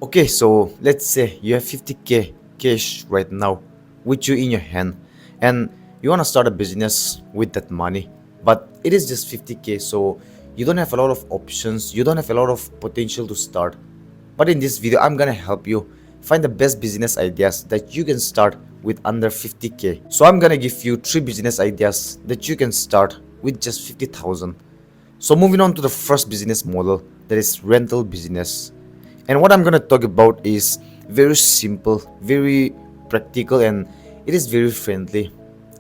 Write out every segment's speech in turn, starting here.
Okay, so let's say you have 50K cash right now with you in your hand, and you want to start a business with that money, but it is just 50K, so you don't have a lot of options, you don't have a lot of potential to start. But in this video, I'm gonna help you find the best business ideas that you can start with under 50K. So I'm gonna give you 3 business ideas that you can start with just 50,000. So moving on to the first business model, that is rental business. And what I'm going to talk about is very simple, very practical, and it is very friendly.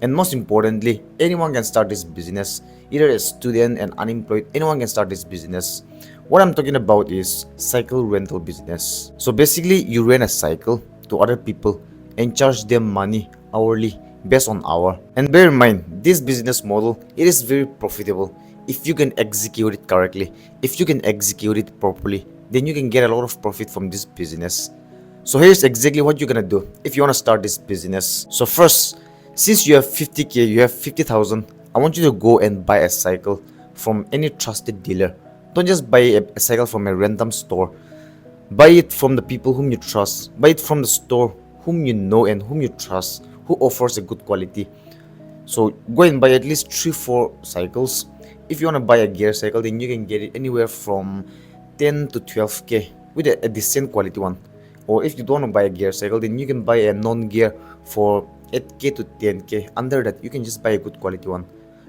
And most importantly, anyone can start this business. Either a student and unemployed, anyone can start this business. What I'm talking about is cycle rental business. So basically, you rent a cycle to other people and charge them money hourly based on hour. And bear in mind, this business model, it is very profitable if you can execute it correctly. If you can execute it properly, then you can get a lot of profit from this business. So here's exactly what you're gonna do if you want to start this business. So first, since you have 50K, you have 50,000, I want you to go and buy a cycle from any trusted dealer. Don't just buy a cycle from a random store. Buy it from the people whom you trust. Buy it from the store whom you know and whom you trust, who offers a good quality. So go and buy at least 3-4 cycles. If you want to buy a gear cycle, then you can get it anywhere from 10 to 12K with a decent quality one. Or if you don't want to buy a gear cycle, then you can buy a non-gear for 8K to 10K. Under that, you can just buy a good quality one.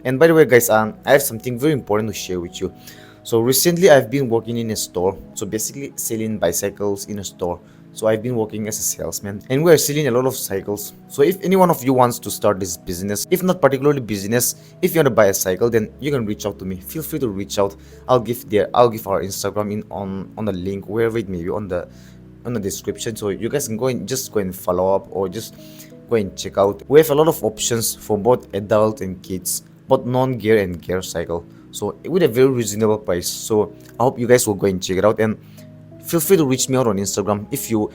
And by the way, guys, I have something very important to share with you. So recently, I've been working in a store. So basically, selling bicycles in a store. So I've been working as a salesman, and we're selling a lot of cycles. So if any one of you wants to start this business, if not particularly business, if you want to buy a cycle, then you can reach out to me. Feel free to reach out. I'll give our Instagram in on the link, wherever it may be, on the description. So you guys can go and follow up, or just go and check out. We have a lot of options for both adult and kids, both non-gear and gear cycle. So with a very reasonable price. So I hope you guys will go and check it out, and feel free to reach me out on Instagram if you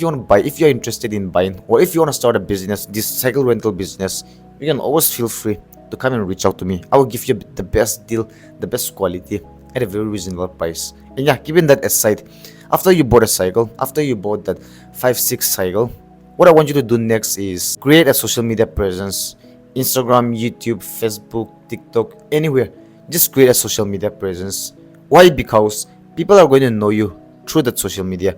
want to buy, if you're interested in buying, or if you want to start a business, this cycle rental business. You can always feel free to come and reach out to me. I will give you the best deal, the best quality at a very reasonable price. And yeah, keeping that aside, after you bought a cycle, after you bought that 5-6 cycle, what I want you to do next is create a social media presence. Instagram, YouTube, Facebook, TikTok, anywhere. Just create a social media presence. Why? Because people are going to know you through that social media.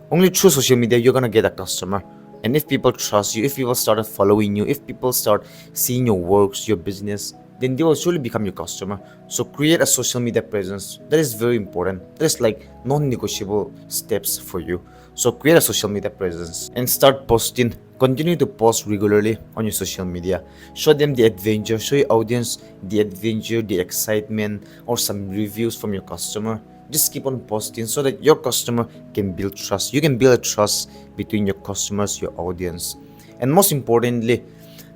Only through social media you're gonna get a customer. And if people trust you, if people started following you, if people start seeing your works, your business, then they will surely become your customer. So create a social media presence. That is very important. That is like non-negotiable steps for you. So create a social media presence and start posting. Continue to post regularly on your social media. Show them the adventure, show your audience the adventure, the excitement, or some reviews from your customer. Just keep on posting so that your customer can build trust. You can build a trust between your customers, your audience. And most importantly,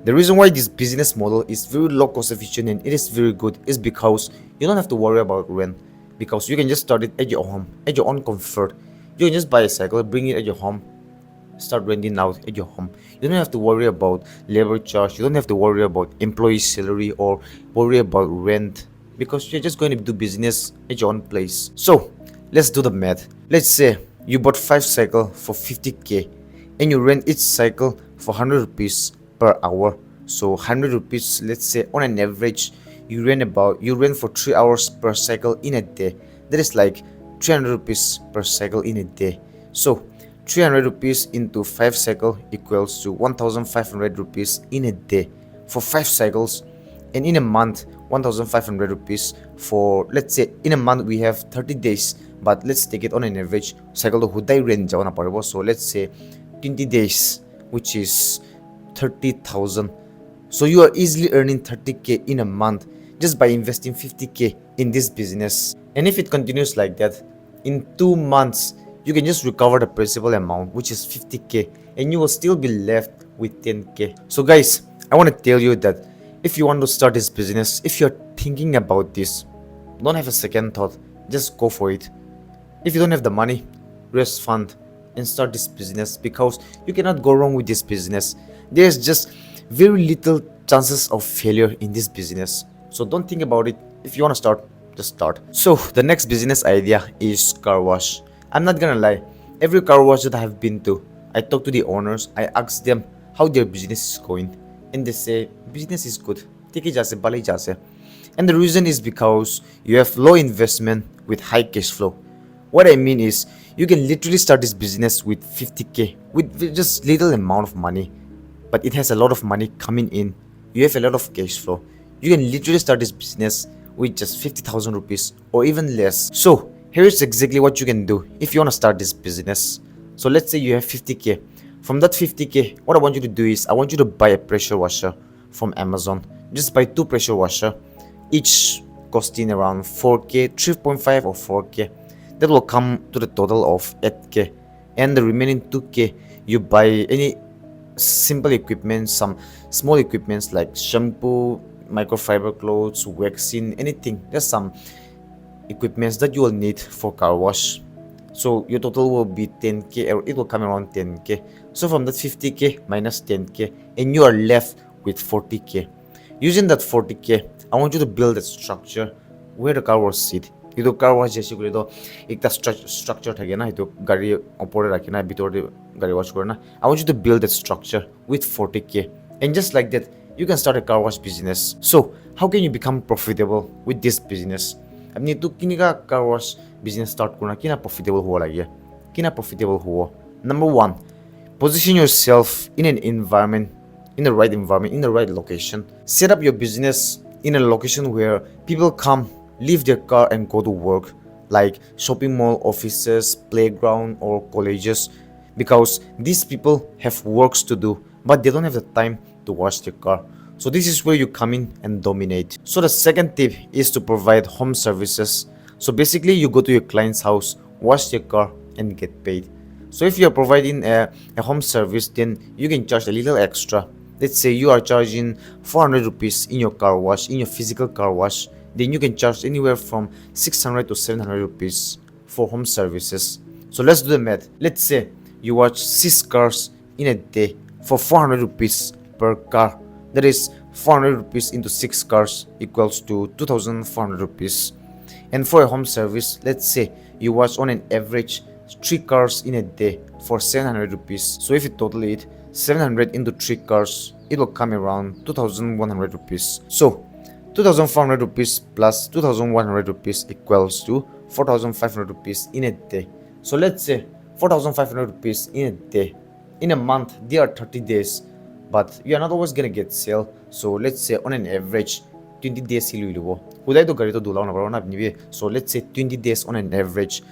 the reason why this business model is very low cost efficient and it is very good is because you don't have to worry about rent, because you can just start it at your home, at your own comfort. You can just buy a cycle, bring it at your home, start renting out at your home. You don't have to worry about labor charge. You don't have to worry about employee salary or worry about rent, because you're just going to do business at your own place. So let's do the math. Let's say you bought 5 cycle for 50K and you rent each cycle for 100 rupees per hour. So 100 rupees, let's say on an average, you rent for 3 hours per cycle in a day. That is like 300 rupees per cycle in a day. So 300 rupees into 5 cycle equals to 1500 rupees in a day for 5 cycles. And in a month, 1500 rupees for, let's say in a month we have 30 days, but let's take it on an average. Cycle to hudai rent jaw na paribo. So let's say 20 days, which is 30,000. So you are easily earning 30K in a month just by investing 50K in this business. And if it continues like that, in 2 months you can just recover the principal amount, which is 50K, and you will still be left with 10K. So guys, I want to tell you that if you want to start this business, if you're thinking about this, don't have a second thought, just go for it. If you don't have the money, raise fund and start this business, because you cannot go wrong with this business. There's just very little chances of failure in this business. So don't think about it. If you want to start, just start. So the next business idea is car wash. I'm not gonna lie, Every car wash that I have been to, I talk to the owners, I ask them how their business is going, and they say business is good. Tiki jase, bali jase. And the reason is because you have low investment with high cash flow. What I mean is you can literally start this business with 50k, with just little amount of money, but it has a lot of money coming in. You have a lot of cash flow. You can literally start this business with just 50,000 rupees or even less. So here's exactly what you can do if you want to start this business. So let's say you have 50k. From that 50k, what I want you to do is I want you to buy a pressure washer from Amazon. Just buy two pressure washer, each costing around 4k, 3.5 or 4k. That will come to the total of 8k. And the remaining 2k, you buy any simple equipment, some small equipments like shampoo, microfiber clothes, waxing, anything. There's some equipments that you will need for car wash. So your total will be 10k, or it will come around 10k. So from that 50k minus 10k, and you are left with 40k. Using that 40k, I want you to build a structure where the car wash sit. Itu car wash jesi kuri to ekta structure thake na, itu gari opore rakhina bitor de gari wash korna. I want you to build that structure with 40k, and just like that you can start a car wash business. So how can you become profitable with this business? আপনি তো কিনিকা car wash business start korna kina profitable huwa lage, kina profitable huwa. Number 1, position yourself in an environment, in the right environment, in the right location. Set up your business in a location where people come, leave their car and go to work, like shopping mall, offices, playground or colleges, because these people have works to do but they don't have the time to wash their car. So this is where you come in and dominate. So the second tip is to provide home services. So basically you go to your client's house, wash their car and get paid. So if you're providing a home service, then you can charge a little extra. Let's say you are charging 400 rupees in your car wash, in your physical car wash, then you can charge anywhere from 600 to 700 rupees for home services. So let's do the math. Let's say you wash 6 cars in a day for 400 rupees per car. That is 400 rupees into 6 cars equals to 2400 rupees. And for a home service, let's say you wash on an average 3 cars in a day for 700 rupees. So if you total it 700 into 3 cars, it will come around 2100 rupees. So 2400 rupees plus 2100 rupees equals to 4500 rupees in a day. So let's say 4500 rupees in a day. In a month, there are 30 days, but you are not always gonna get sale. So let's say on an average 20 days so let's say 20 days on an average.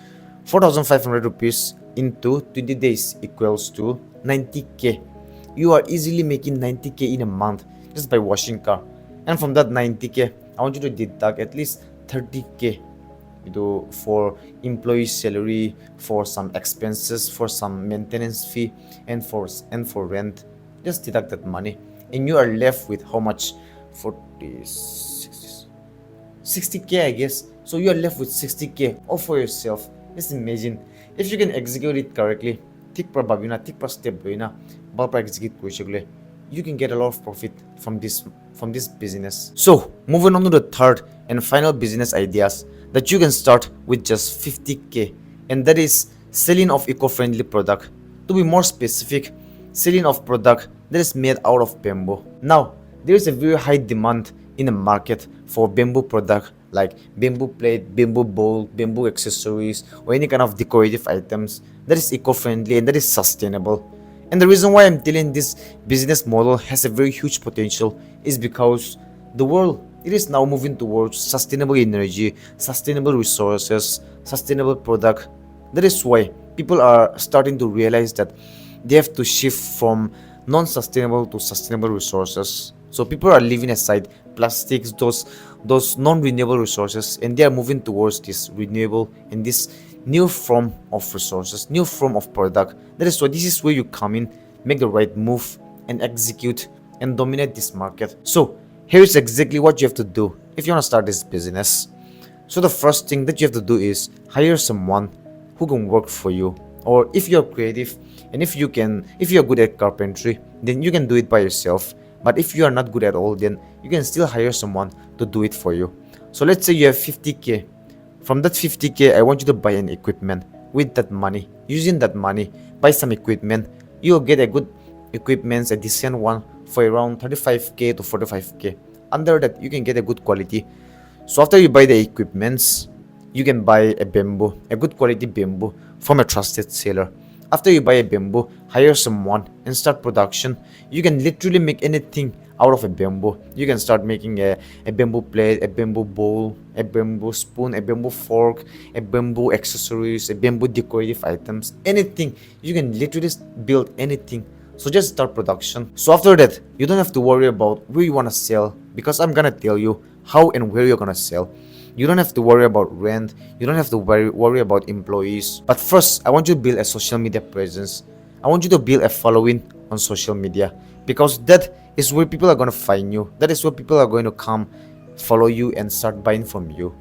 4500 rupees into 20 days equals to 90k. You are easily making 90k in a month just by washing car. And from that 90k, I want you to deduct at least 30k for employee salary, for some expenses, for some maintenance fee, and for rent. Just deduct that money and you are left with how much? 40, 60k, I guess. So you are left with 60k all for yourself. Just imagine if you can execute it correctly, thick step execute, you can get a lot of profit from this business. So moving on to the third and final business ideas that you can start with just 50k, and that is selling of eco-friendly product. To be more specific, selling of product that is made out of bamboo. Now there is a very high demand in the market for bamboo product like bamboo plate, bamboo bowl, bamboo accessories, or any kind of decorative items that is eco-friendly and that is sustainable. And the reason why I'm telling this business model has a very huge potential is because the world, it is now moving towards sustainable energy, sustainable resources, sustainable product. That is why people are starting to realize that they have to shift from non-sustainable to sustainable resources. So people are leaving aside plastics, those non-renewable resources, and they are moving towards this renewable and this new form of resources, new form of product. That is why this is where you come in, make the right move, and execute and dominate this market. So here's exactly what you have to do if you want to start this business. So the first thing that you have to do is hire someone who can work for you. Or if you're creative and if you're good at carpentry, then you can do it by yourself. But if you are not good at all, then you can still hire someone to do it for you. So let's say you have 50k. From that 50k, I want you to buy an equipment. with that money. Using that money, buy some equipment. You'll get a good equipment, a decent one for around 35k to 45k. Under that, you can get a good quality. So after you buy the equipments, you can buy a bamboo, a good quality bamboo from a trusted seller. After you buy a bamboo, hire someone and start production. You can literally make anything out of a bamboo. You can start making a bamboo plate, a bamboo bowl, a bamboo spoon, a bamboo fork, a bamboo accessories, a bamboo decorative items, anything. You can literally build anything. So just start production. So after that, you don't have to worry about where you want to sell, because I'm gonna tell you how and where you're gonna sell. You don't have to worry about rent. You don't have to worry about employees. But first, I want you to build a social media presence. I want you to build a following on social media, because that is where people are going to find you. That is where people are going to come follow you and start buying from you.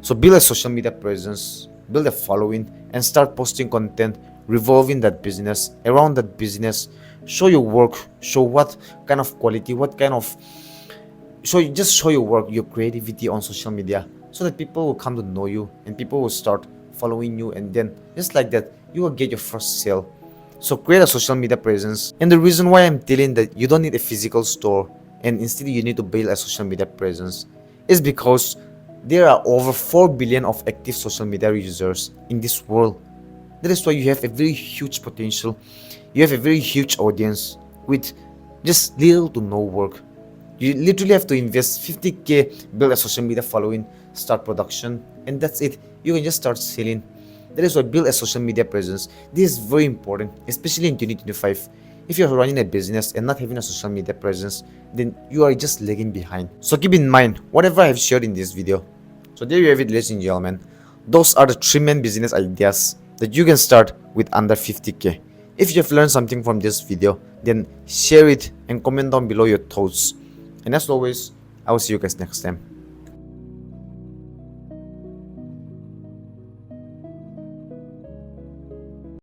So build a social media presence, build a following, and start posting content revolving that business, around that business. Show your work, show what kind of quality, what kind of, so you just show your work, your creativity on social media, so that people will come to know you and people will start following you, and then just like that you will get your first sale. So create a social media presence. And the reason why I'm telling that you don't need a physical store and instead you need to build a social media presence is because there are over 4 billion of active social media users in this world. That is why you have a very huge potential. You have a very huge audience with just little to no work. You literally have to invest 50k, build a social media following, start production, and that's it. You can just start selling. That is why build a social media presence. This is very important, especially in 2025. If you're running a business and not having a social media presence, then you are just lagging behind. So keep in mind whatever I have shared in this video. So there you have it, ladies and gentlemen. Those are the 3 main business ideas that you can start with under 50k. If you have learned something from this video, then share it and comment down below your thoughts. And as always, I will see you guys next time.